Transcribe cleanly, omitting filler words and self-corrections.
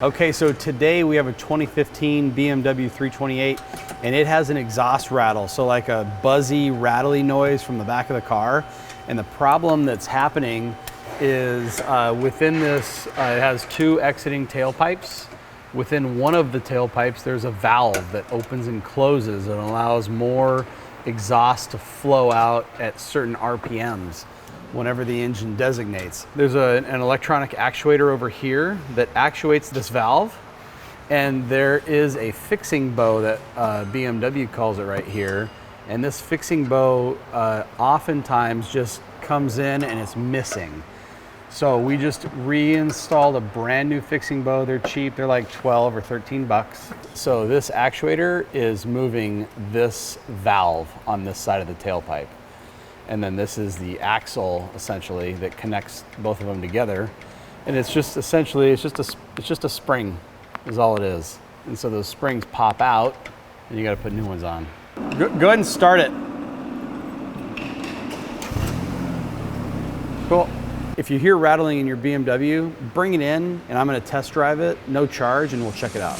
Okay, so today we have a 2015 BMW 328 and it has an exhaust rattle, so like a buzzy, rattly noise from the back of the car. And the problem that's happening is within this, it has two exiting tailpipes. Within one of the tailpipes, there's a valve that opens and closes and allows more exhaust to flow out at certain RPMs whenever the engine designates. There's an electronic actuator over here that actuates this valve, and there is a fixing bow that BMW calls it right here. And this fixing bow oftentimes just comes in and it's missing. So we just reinstalled a brand new fixing bow. They're cheap, they're like 12 or 13 bucks. So this actuator is moving this valve on this side of the tailpipe. And then this is the axle essentially that connects both of them together. And it's just essentially, it's just a spring is all it is. And so those springs pop out and you gotta put new ones on. Go ahead and start it. Cool. If you hear rattling in your BMW, bring it in and I'm gonna test drive it, no charge, and we'll check it out.